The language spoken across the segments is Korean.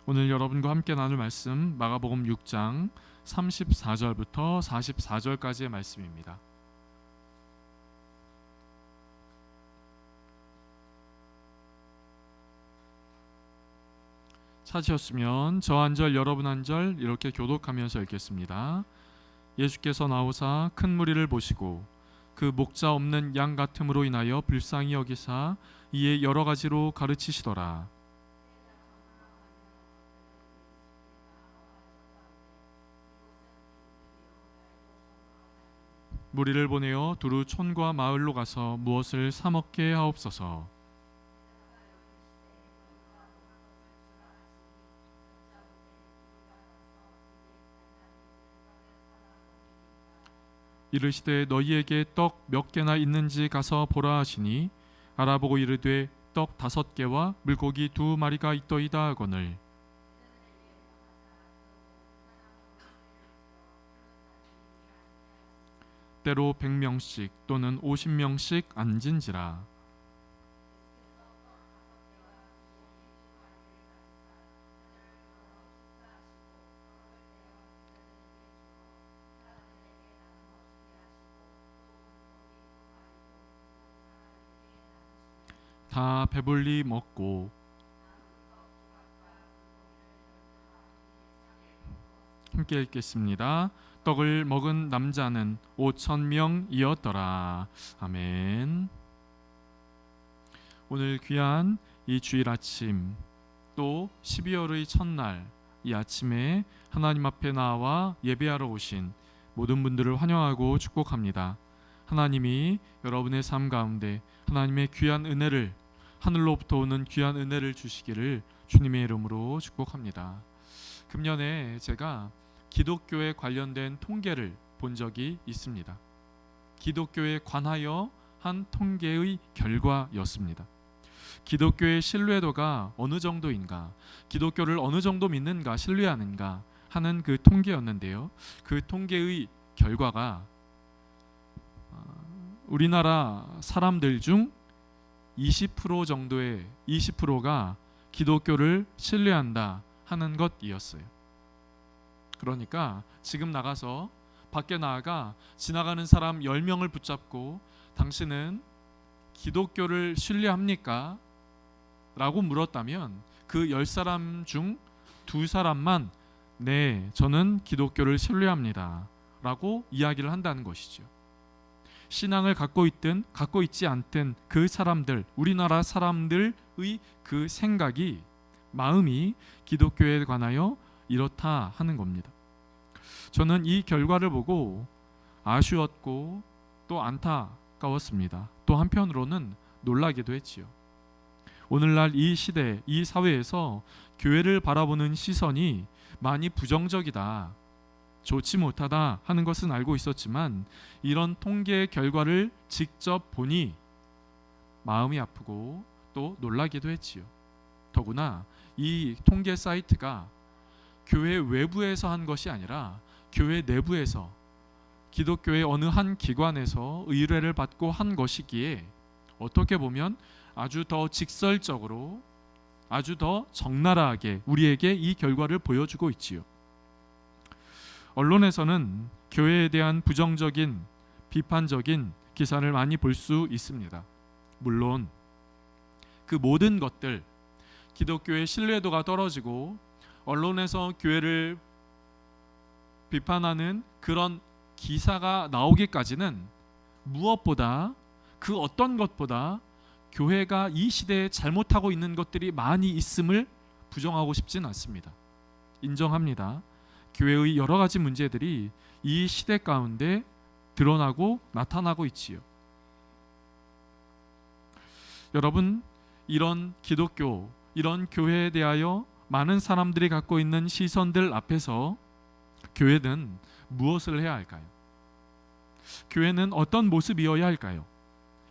오늘 여러분과 함께 나눌 말씀 마가복음 6장 34절부터 44절까지의 말씀입니다. 찾으셨으면 저 한 절 여러분 한 절 이렇게 교독하면서 읽겠습니다. 예수께서 나오사 큰 무리를 보시고 그 목자 없는 양 같음으로 인하여 불쌍히 여기사 이에 여러 가지로 가르치시더라. 무리를 보내어 두루 촌과 마을로 가서 무엇을 사 먹게 하옵소서. 이르시되 너희에게 떡 몇 개나 있는지 가서 보라 하시니 알아보고 이르되 떡 5개와 물고기 2마리가 있더이다 하거늘 때로 100명씩 또는 50명씩 앉은지라. 다 배불리 먹고 함께 읽겠습니다. 떡을 먹은 남자는 5,000명이었더라. 아멘. 오늘 귀한 이 주일 아침, 또 12월의 첫날 이 아침에 하나님 앞에 나와 예배하러 오신 모든 분들을 환영하고 축복합니다. 하나님이 여러분의 삶 가운데 하나님의 귀한 은혜를, 하늘로부터 오는 귀한 은혜를 주시기를 주님의 이름으로 축복합니다. 금년에 제가 기독교에 관련된 통계를 본 적이 있습니다. 기독교에 관하여 한 통계의 결과였습니다. 기독교의 신뢰도가 어느 정도인가, 기독교를 어느 정도 믿는가, 신뢰하는가 하는 그 통계였는데요. 그 통계의 결과가 우리나라 사람들 중 20% 정도의 20%가 기독교를 신뢰한다 하는 것이었어요. 그러니까 지금 나가서 밖에 나아가 지나가는 사람 10명을 붙잡고 당신은 기독교를 신뢰합니까? 라고 물었다면 그 10사람 중 2사람만 네, 저는 기독교를 신뢰합니다 라고 이야기를 한다는 것이죠. 신앙을 갖고 있든 갖고 있지 않든 그 사람들, 우리나라 사람들의 그 생각이, 마음이 기독교에 관하여 이렇다 하는 겁니다. 저는 이 결과를 보고 아쉬웠고 또 안타까웠습니다. 또 한편으로는 놀라기도 했지요. 오늘날 이 시대, 이 사회에서 교회를 바라보는 시선이 많이 부정적이다, 좋지 못하다 하는 것은 알고 있었지만 이런 통계 결과를 직접 보니 마음이 아프고 또 놀라기도 했지요. 더구나 이 통계 사이트가 교회 외부에서 한 것이 아니라 교회 내부에서 기독교의 어느 한 기관에서 의뢰를 받고 한 것이기에 어떻게 보면 아주 더 직설적으로, 아주 더 적나라하게 우리에게 이 결과를 보여주고 있지요. 언론에서는 교회에 대한 부정적인, 비판적인 기사를 많이 볼 수 있습니다. 물론 그 모든 것들, 기독교의 신뢰도가 떨어지고 언론에서 교회를 비판하는 그런 기사가 나오기까지는 무엇보다, 그 어떤 것보다 교회가 이 시대에 잘못하고 있는 것들이 많이 있음을 부정하고 싶진 않습니다. 인정합니다. 교회의 여러 가지 문제들이 이 시대 가운데 드러나고 나타나고 있지요. 여러분, 이런 기독교, 이런 교회에 대하여 많은 사람들이 갖고 있는 시선들 앞에서 교회는 무엇을 해야 할까요? 교회는 어떤 모습이어야 할까요?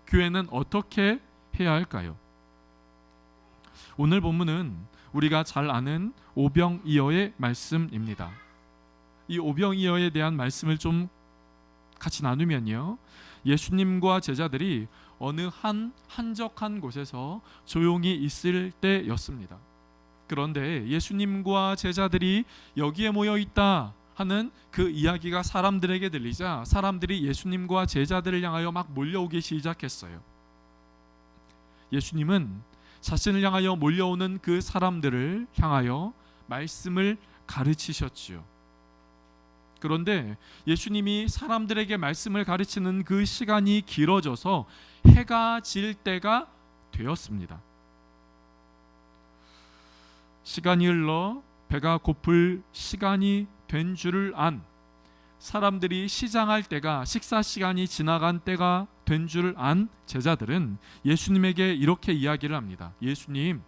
교회는 어떻게 해야 할까요? 오늘 본문은 우리가 잘 아는 오병이어의 말씀입니다. 이 오병이어에 대한 말씀을 좀 같이 나누면요, 예수님과 제자들이 어느 한적한 곳에서 조용히 있을 때였습니다. 그런데 예수님과 제자들이 여기에 모여 있다 하는 그 이야기가 사람들에게 들리자 사람들이 예수님과 제자들을 향하여 막 몰려오기 시작했어요. 예수님은 자신을 향하여 몰려오는 그 사람들을 향하여 말씀을 가르치셨지요. 그런데 예수님이 사람들에게 말씀을 가르치는 그 시간이 길어져서 해가 질 때가 되었습니다. 시간이 흘러 배가 고플 시간이 된 줄을 안 사람들이 시장할 때가 식사 시간이 지나간 때가 된 줄 안 제자들은 예수님에게 이렇게 이야기를 합니다. 예수님,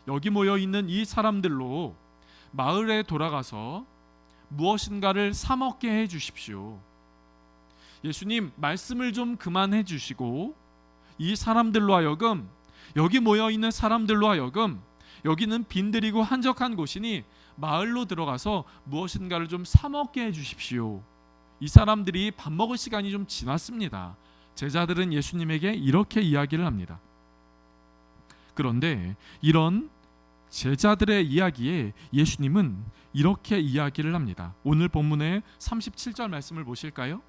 여기 모여 있는 이 사람들로 마을에 돌아가서 무엇인가를 사 먹게 해 주십시오. 예수님, 말씀을 좀 그만해 주시고 이 사람들로 하여금, 여기 모여 있는 사람들로 하여금, 여기는 빈들이고 한적한 곳이니 마을로 들어가서 무엇인가를 좀 사 먹게 해 주십시오. 이 사람들이 밥 먹을 시간이 좀 지났습니다. 제자들은 예수님에게 이렇게 이야기를 합니다. 그런데 이런 제자들의 이야기에 예수님은 이렇게 이야기를 합니다. 오늘 본문의 37절 말씀을 보실까요?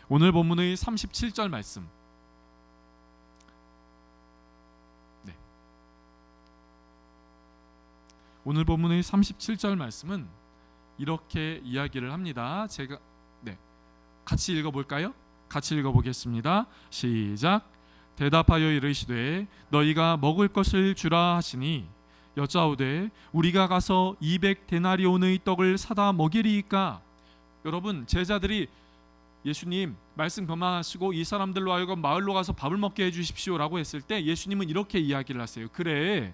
오늘 본문의 37절 말씀. 네. 오늘 본문의 37절 말씀은 이렇게 이야기를 합니다. 제가 같이 읽어볼까요? 같이 읽어보겠습니다. 시작. 대답하여 이르시되 너희가 먹을 것을 주라 하시니 여짜오되 우리가 가서 200데나리온의 떡을 사다 먹이리이까. 여러분, 제자들이 예수님 말씀 그만하시고 이 사람들로 하여금 마을로 가서 밥을 먹게 해주십시오 라고 했을 때 예수님은 이렇게 이야기를 하세요. 그래,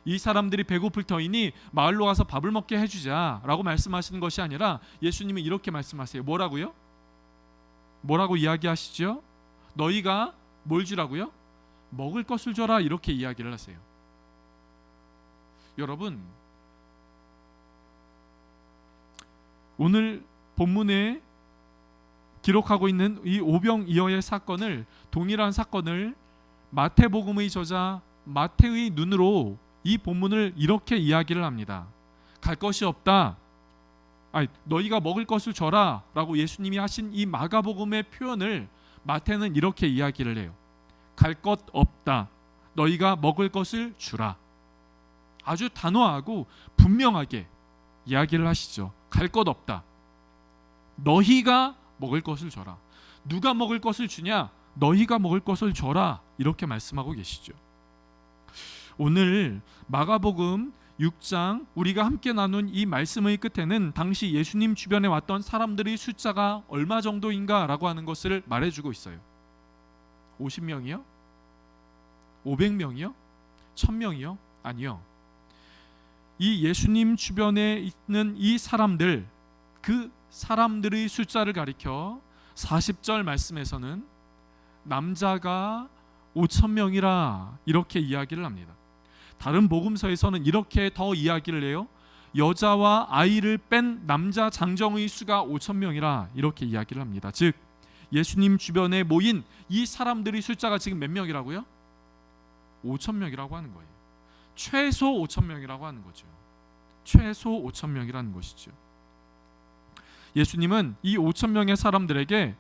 이 사람들이 배고플 터이니 마을로 가서 밥을 먹게 해주자 라고 말씀하시는 것이 아니라 예수님은 이렇게 말씀하세요. 뭐라고요? 뭐라고 이야기하시죠? 너희가 뭘 주라고요? 먹을 것을 줘라, 이렇게 이야기를 하세요. 여러분, 오늘 본문에 기록하고 있는 이 오병이어의 사건을, 동일한 사건을 마태복음의 저자 마태의 눈으로 이 본문을 이렇게 이야기를 합니다. 갈 것이 없다, 너희가 먹을 것을 줘라 라고 예수님이 하신 이 마가복음의 표현을 마태는 이렇게 이야기를 해요. 갈 것 없다, 너희가 먹을 것을 주라. 아주 단호하고 분명하게 이야기를 하시죠. 갈 것 없다, 너희가 먹을 것을 줘라. 누가 먹을 것을 주냐? 너희가 먹을 것을 줘라, 이렇게 말씀하고 계시죠. 오늘 마가복음 6장 우리가 함께 나눈 이 말씀의 끝에는 당시 예수님 주변에 왔던 사람들의 숫자가 얼마 정도인가 라고 하는 것을 말해주고 있어요. 50명이요? 500명이요? 1000명이요? 아니요. 이 예수님 주변에 있는 이 사람들, 그 사람들의 숫자를 가리켜 40절 말씀에서는 남자가 5000명이라 이렇게 이야기를 합니다. 다른 복음서에서는 이렇게 더 이야기를 해요. 여자와 아이를 뺀 남자 장정의 수가 5000명이라 이렇게 이야기를 합니다. 즉 예수님 주변에 모인 이 사람들의 숫자가 지금 몇 명이라고요? 5000명이라고 하는 거예요. 최소 5000명이라고 하는 거죠. 최소 5000명이라는 것이죠. 예수님은 이 5000명의 사람들에게,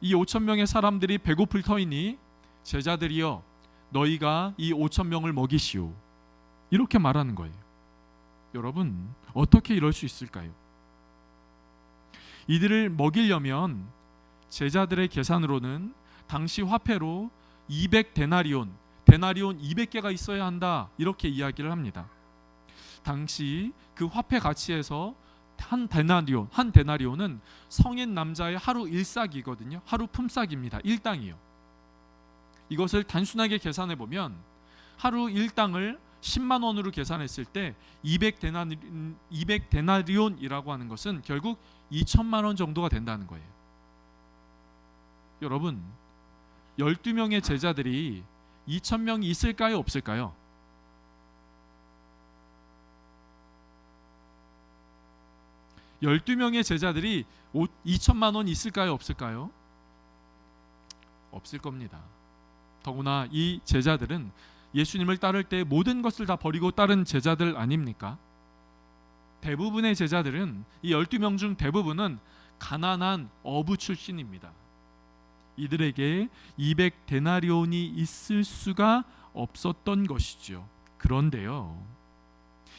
이 5000명의 사람들이 배고플 터이니 제자들이여 너희가 이 5000명을 먹이시오, 이렇게 말하는 거예요. 여러분, 어떻게 이럴 수 있을까요? 이들을 먹이려면 제자들의 계산으로는 당시 화폐로 200데나리온, 데나리온 200개가 있어야 한다, 이렇게 이야기를 합니다. 당시 그 화폐 가치에서 한 데나리온은 성인 남자의 하루 일삭이거든요. 하루 품삯입니다. 일당이요. 이것을 단순하게 계산해 보면 하루 일당을 10만 원으로 계산했을 때 200데나리온이라고 하는 것은 결국 2천만 원 정도가 된다는 거예요. 여러분, 12명의 제자들이 2,000명이 있을까요, 없을까요? (12명의) 제자들이 2천만 원 있을까요, 없을까요? 없을 겁니다. 더구나 이 제자들은 예수님을 따를 때 모든 것을 다 버리고 따른 제자들 아닙니까? 대부분의 제자들은, 이 12명 중 대부분은 가난한 어부 출신입니다. 이들에게 200데나리온이 있을 수가 없었던 것이죠. 그런데요,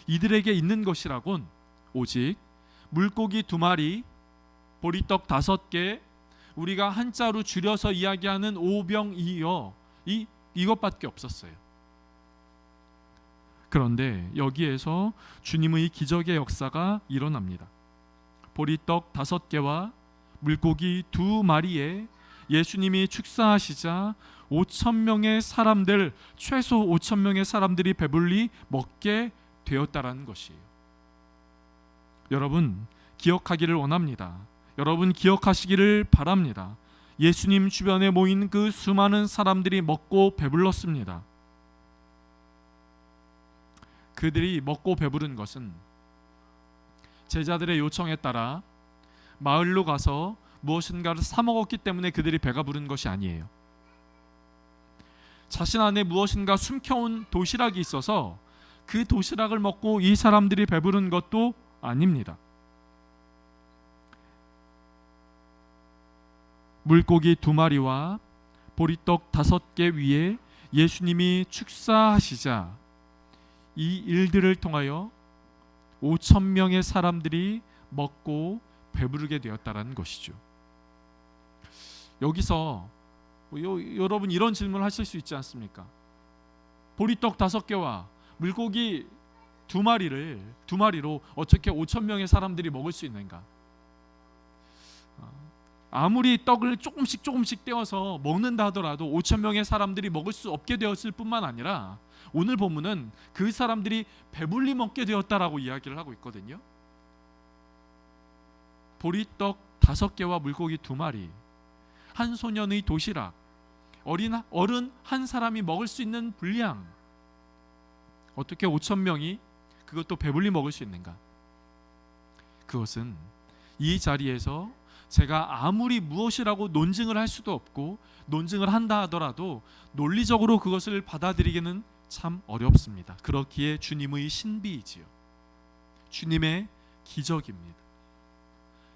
이들에게 있는 것이라곤 오직 물고기 2마리, 보리떡 5개, 우리가 한자로 줄여서 이야기하는 오병이어, 이것밖에 없었어요. 그런데 여기에서 주님의 기적의 역사가 일어납니다. 보리떡 5개와 물고기 2마리에 예수님이 축사하시자 5,000명의 사람들, 최소 5,000명의 사람들이 배불리 먹게 되었다라는 것이에요. 여러분, 기억하기를 원합니다. 여러분, 기억하시기를 바랍니다. 예수님 주변에 모인 그 수많은 사람들이 먹고 배불렀습니다. 그들이 먹고 배부른 것은 제자들의 요청에 따라 마을로 가서 무엇인가를 사 먹었기 때문에 그들이 배가 부른 것이 아니에요. 자신 안에 무엇인가 숨겨온 도시락이 있어서 그 도시락을 먹고 이 사람들이 배부른 것도 아닙니다. 물고기 2마리와 보리떡 5개 위에 예수님이 축사하시자 이 일들을 통하여 5,000명의 사람들이 먹고 배부르게 되었다라는 것이죠. 여기서 여러분 이런 질문을 하실 수 있지 않습니까? 보리떡 5개와 물고기 2마리로 어떻게 5,000명의 사람들이 먹을 수 있는가? 아무리 떡을 조금씩 떼어서 먹는다 하더라도 5,000명의 사람들이 먹을 수 없게 되었을 뿐만 아니라 오늘 본문은 그 사람들이 배불리 먹게 되었다라고 이야기를 하고 있거든요. 보리떡 5개와 물고기 2마리, 한 소년의 도시락, 어른 한 사람이 먹을 수 있는 분량, 어떻게 5,000명이 그것도 배불리 먹을 수 있는가? 그것은 이 자리에서 제가 아무리 무엇이라고 논증을 할 수도 없고, 논증을 한다 하더라도 논리적으로 그것을 받아들이기는 참 어렵습니다. 그렇기에 주님의 신비이지요, 주님의 기적입니다.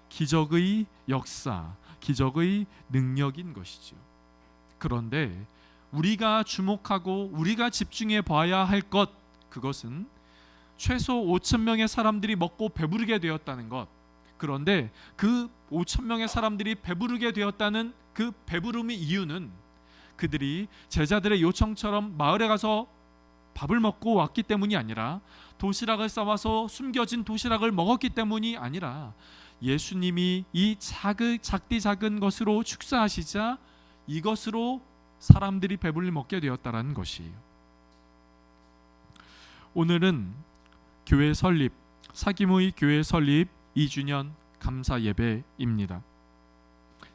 기적의 역사, 기적의 능력인 것이지요. 그런데 우리가 주목하고 우리가 집중해 봐야 할 것, 그것은 최소 5,000명의 사람들이 먹고 배부르게 되었다는 것. 그런데 그 5,000명의 사람들이 배부르게 되었다는 그 배부름의 이유는 그들이 제자들의 요청처럼 마을에 가서 밥을 먹고 왔기 때문이 아니라, 도시락을 싸와서 숨겨진 도시락을 먹었기 때문이 아니라, 예수님이 이 작디 작은 것으로 축사하시자 이것으로 사람들이 배불리 먹게 되었다라는 것이에요. 오늘은 교회 설립, 사김의 교회 설립 2주년 감사 예배입니다.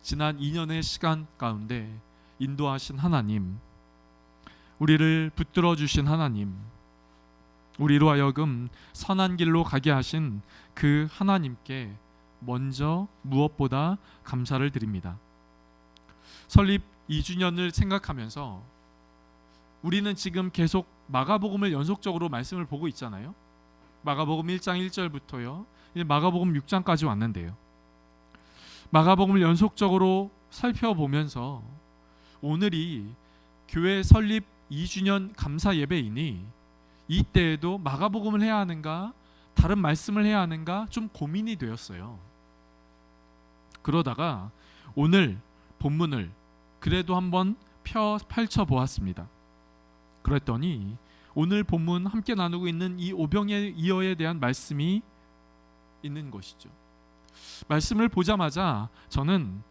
지난 2년의 시간 가운데 인도하신 하나님, 우리를 붙들어 주신 하나님, 우리로 하여금 선한 길로 가게 하신 그 하나님께 먼저 무엇보다 감사를 드립니다. 설립 2주년을 생각하면서 우리는 지금 계속 마가복음을 연속적으로 말씀을 보고 있잖아요. 마가복음 1장 1절부터요, 이제 마가복음 6장까지 왔는데요, 마가복음을 연속적으로 살펴보면서 오늘이 교회 설립 2주년 감사 예배이니 이때에도 마가복음을 해야 하는가 다른 말씀을 해야 하는가 좀 고민이 되었어요. 그러다가 오늘 본문을 그래도 한번 펼쳐보았습니다. 그랬더니 오늘 본문 함께 나누고 있는 이 오병이어에 대한 말씀이 있는 것이죠. 말씀을 보자마자 저는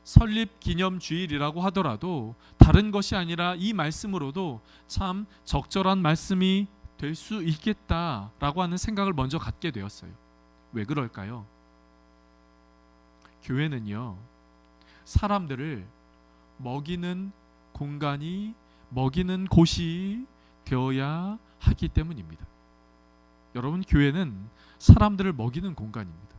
설립 기념 주일이라고 하더라도 다른 것이 아니라 이 말씀으로도 참 적절한 말씀이 될 수 있겠다라고 하는 생각을 먼저 갖게 되었어요. 왜 그럴까요? 교회는요, 사람들을 먹이는 공간이, 먹이는 곳이 되어야 하기 때문입니다. 여러분, 교회는 사람들을 먹이는 공간입니다.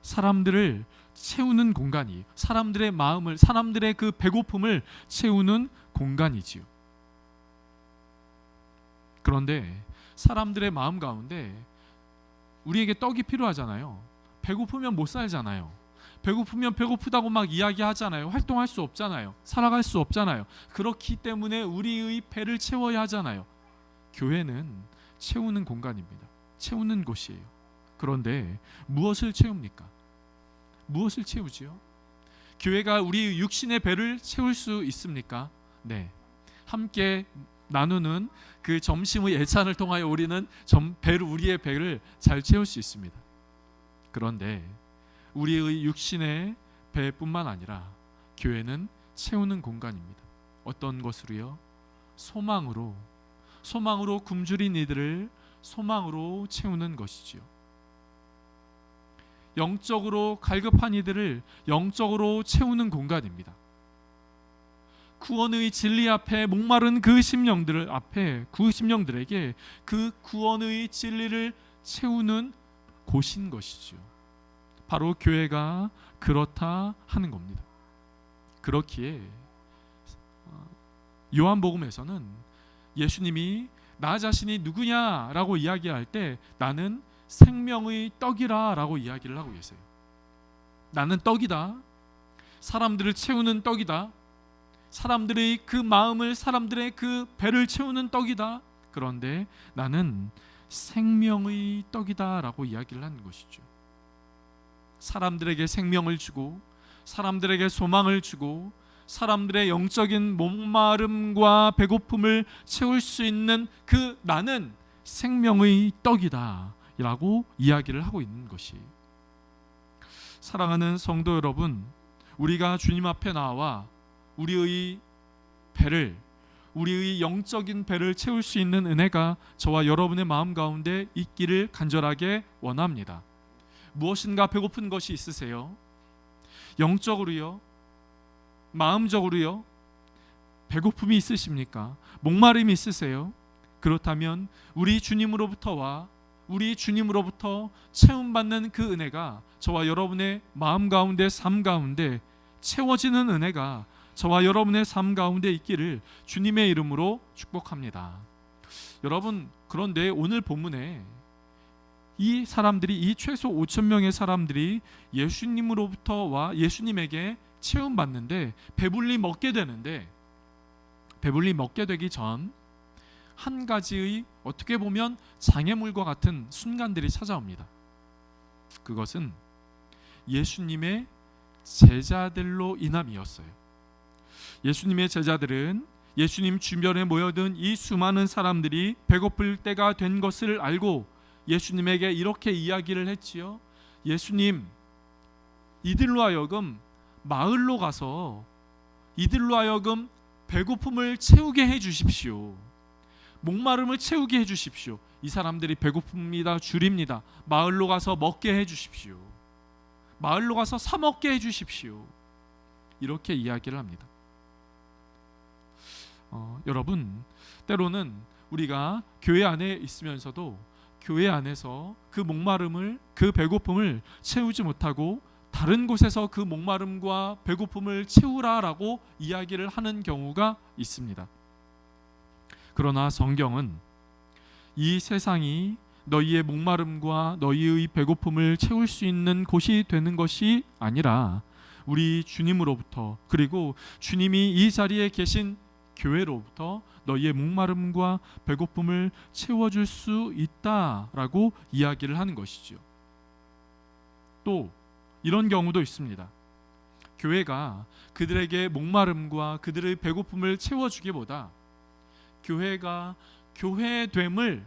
사람들을 채우는 공간이, 사람들의 마음을, 사람들의 그 배고픔을 채우는 공간이지요. 그런데 사람들의 마음 가운데 우리에게 떡이 필요하잖아요. 배고프면 못 살잖아요. 배고프면 배고프다고 막 이야기하잖아요. 활동할 수 없잖아요. 살아갈 수 없잖아요. 그렇기 때문에 우리의 배를 채워야 하잖아요. 교회는 채우는 공간입니다. 채우는 곳이에요. 그런데 무엇을 채웁니까? 무엇을 채우지요? 교회가 우리 육신의 배를 채울 수 있습니까? 네. 함께 나누는 그 점심의 예찬을 통하여 우리는 우리의 배를 잘 채울 수 있습니다. 그런데 우리의 육신의 배뿐만 아니라 교회는 채우는 공간입니다. 어떤 것으로요? 소망으로 굶주린 이들을 소망으로 채우는 것이지요. 영적으로 갈급한 이들을 영적으로 채우는 공간입니다. 구원의 진리 앞에 목마른 그 심령들에게 그 구원의 진리를 채우는 곳인 것이지요. 바로 교회가 그렇다 하는 겁니다. 그렇기에 요한복음에서는 예수님이 나 자신이 누구냐라고 이야기할 때 나는 생명의 떡이라 라고 이야기를 하고 계세요. 나는 떡이다. 사람들을 채우는 떡이다. 사람들의 그 마음을, 사람들의 그 배를 채우는 떡이다. 그런데 나는 생명의 떡이다 라고 이야기를 하는 것이죠. 사람들에게 생명을 주고, 사람들에게 소망을 주고, 사람들의 영적인 목마름과 배고픔을 채울 수 있는 그 나는 생명의 떡이다 라고 이야기를 하고 있는 것이, 사랑하는 성도 여러분, 우리가 주님 앞에 나와 우리의 영적인 배를 채울 수 있는 은혜가 저와 여러분의 마음 가운데 있기를 간절하게 원합니다. 무엇인가 배고픈 것이 있으세요? 영적으로요? 마음적으로요? 배고픔이 있으십니까? 목마름이 있으세요? 그렇다면 우리 주님으로부터 채움받는 그 은혜가 저와 여러분의 마음 가운데, 삶 가운데 채워지는 은혜가 저와 여러분의 삶 가운데 있기를 주님의 이름으로 축복합니다. 여러분, 그런데 오늘 본문에 이 최소 5천 명의 사람들이 예수님에게 체험받는데 배불리 먹게 되기 전 한 가지의 어떻게 보면 장애물과 같은 순간들이 찾아옵니다. 그것은 예수님의 제자들로 인함이었어요. 예수님의 제자들은 예수님 주변에 모여든 이 수많은 사람들이 배고플 때가 된 것을 알고 예수님에게 이렇게 이야기를 했지요. 예수님, 이들로 하여금 마을로 가서 이들로 하여금 배고픔을 채우게 해 주십시오. 목마름을 채우게 해 주십시오. 이 사람들이 배고픕니다. 줄입니다. 마을로 가서 먹게 해 주십시오. 마을로 가서 사 먹게 해 주십시오. 이렇게 이야기를 합니다. 여러분, 때로는 우리가 교회 안에 있으면서도 교회 안에서 그 목마름을, 그 배고픔을 채우지 못하고 다른 곳에서 그 목마름과 배고픔을 채우라라고 이야기를 하는 경우가 있습니다. 그러나 성경은 이 세상이 너희의 목마름과 너희의 배고픔을 채울 수 있는 곳이 되는 것이 아니라 우리 주님으로부터, 그리고 주님이 이 자리에 계신 교회로부터 너희의 목마름과 배고픔을 채워줄 수 있다라고 이야기를 하는 것이지요. 또 이런 경우도 있습니다. 교회가 그들에게 목마름과 그들의 배고픔을 채워주기보다 교회가 교회됨을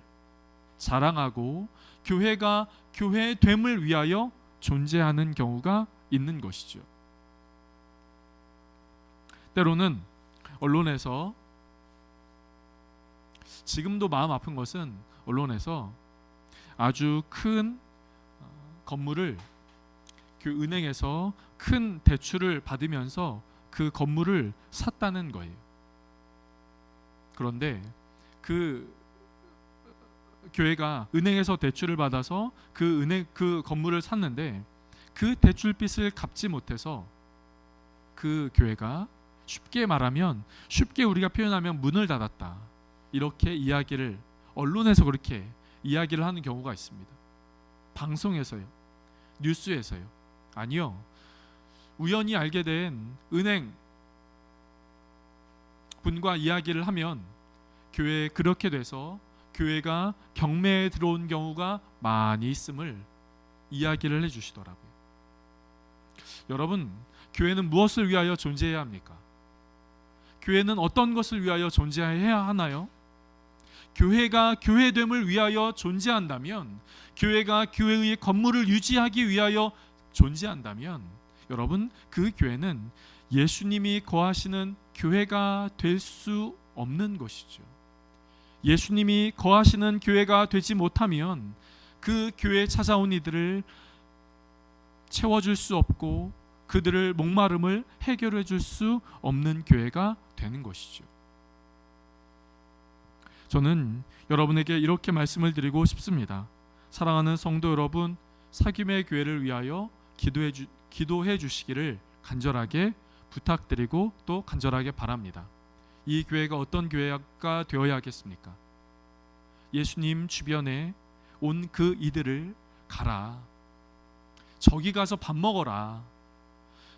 자랑하고 교회가 교회됨을 위하여 존재하는 경우가 있는 것이죠. 때로는 언론에서, 지금도 마음 아픈 것은 언론에서 아주 큰 건물을, 그 은행에서 큰 대출을 받으면서 그 건물을 샀다는 거예요. 그런데 그 교회가 은행에서 대출을 받아서 그 건물을 샀는데 그 대출빚을 갚지 못해서 그 교회가 쉽게 말하면, 쉽게 우리가 표현하면 문을 닫았다, 이렇게 이야기를, 언론에서 그렇게 이야기를 하는 경우가 있습니다. 방송에서요, 뉴스에서요. 아니요, 우연히 알게 된 은행 분과 이야기를 하면 교회에 그렇게 돼서 교회가 경매에 들어온 경우가 많이 있음을 이야기를 해주시더라고요. 여러분, 교회는 무엇을 위하여 존재해야 합니까? 교회는 어떤 것을 위하여 존재해야 하나요? 교회가 교회됨을 위하여 존재한다면, 교회가 교회의 건물을 유지하기 위하여 존재한다면, 여러분, 그 교회는 예수님이 거하시는 교회가 될 수 없는 것이죠. 예수님이 거하시는 교회가 되지 못하면 그 교회에 찾아온 이들을 채워줄 수 없고 그들을 목마름을 해결해 줄 수 없는 교회가 되는 것이죠. 저는 여러분에게 이렇게 말씀을 드리고 싶습니다. 사랑하는 성도 여러분, 사귐의 교회를 위하여 기도해 주시기를 간절하게 부탁드리고 또 간절하게 바랍니다. 이 교회가 어떤 교회가 되어야 하겠습니까? 예수님 주변에 온 그 이들을 가라, 저기 가서 밥 먹어라,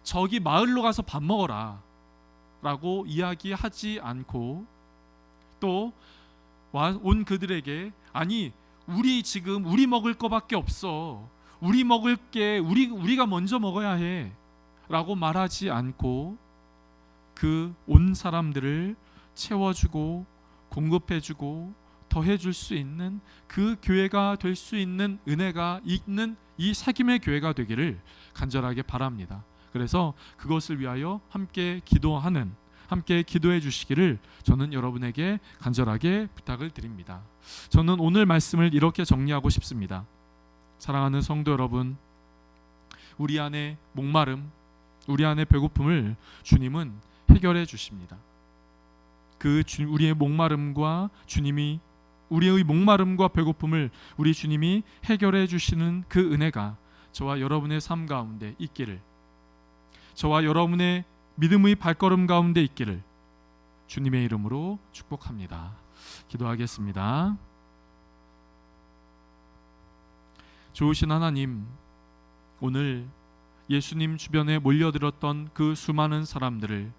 저기 마을로 가서 밥 먹어라 라고 이야기하지 않고, 또 온 그들에게 아니 우리 먹을 거밖에 없어, 우리 먹을 게 우리가 먼저 먹어야 해 라고 말하지 않고, 그 온 사람들을 채워주고 공급해주고 더해줄 수 있는 그 교회가 될 수 있는 은혜가 있는 이 사귐의 교회가 되기를 간절하게 바랍니다. 그래서 그것을 위하여 함께 기도해 주시기를 저는 여러분에게 간절하게 부탁을 드립니다. 저는 오늘 말씀을 이렇게 정리하고 싶습니다. 사랑하는 성도 여러분, 우리 안에 목마름, 우리 안에 배고픔을 주님은 해결해 주십니다. 우리의 목마름과 우리의 목마름과 배고픔을 우리 주님이 해결해 주시는 그 은혜가 저와 여러분의 삶 가운데 있기를, 저와 여러분의 믿음의 발걸음 가운데 있기를 주님의 이름으로 축복합니다. 기도하겠습니다. 좋으신 하나님, 오늘 예수님 주변에 몰려들었던 그 수많은 사람들을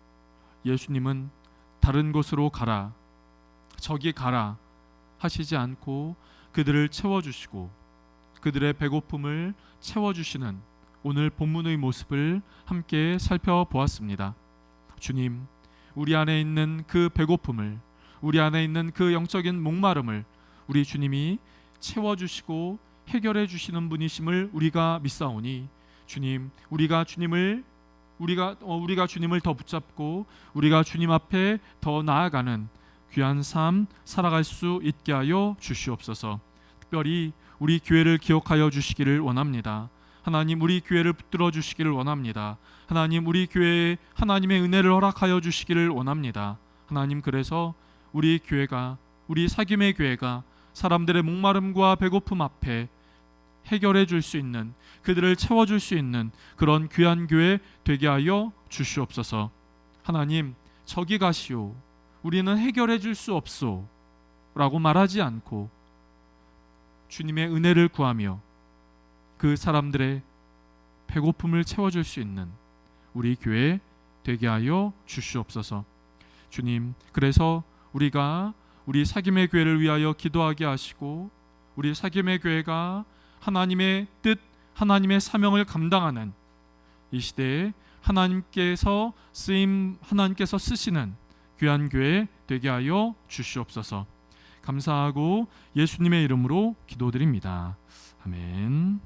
예수님은 다른 곳으로 가라, 저기 가라 하시지 않고 그들을 채워주시고 그들의 배고픔을 채워주시는 오늘 본문의 모습을 함께 살펴보았습니다. 주님, 우리 안에 있는 그 배고픔을, 우리 안에 있는 그 영적인 목마름을 우리 주님이 채워주시고 해결해 주시는 분이심을 우리가 믿사오니, 주님, 우리가 주님을 더 붙잡고 우리가 주님 앞에 더 나아가는 귀한 삶 살아갈 수 있게 하여 주시옵소서. 특별히 우리 교회를 기억하여 주시기를 원합니다. 하나님, 우리 교회를 붙들어 주시기를 원합니다. 하나님, 우리 교회에 하나님의 은혜를 허락하여 주시기를 원합니다. 하나님, 그래서 우리 교회가, 우리 사귐의 교회가 사람들의 목마름과 배고픔 앞에 해결해 줄 수 있는, 그들을 채워줄 수 있는 그런 귀한 교회 되게 하여 주시옵소서. 하나님, 저기 가시오, 우리는 해결해 줄 수 없소 라고 말하지 않고 주님의 은혜를 구하며 그 사람들의 배고픔을 채워줄 수 있는 우리 교회 되게 하여 주시옵소서. 주님, 그래서 우리가 우리 사귐의 교회를 위하여 기도하게 하시고 우리 사귐의 교회가 하나님의 뜻, 하나님의 사명을 감당하는 이 시대에 하나님께서 쓰시는 귀한 교회 되게 하여 주시옵소서. 감사하고 예수님의 이름으로 기도드립니다. 아멘.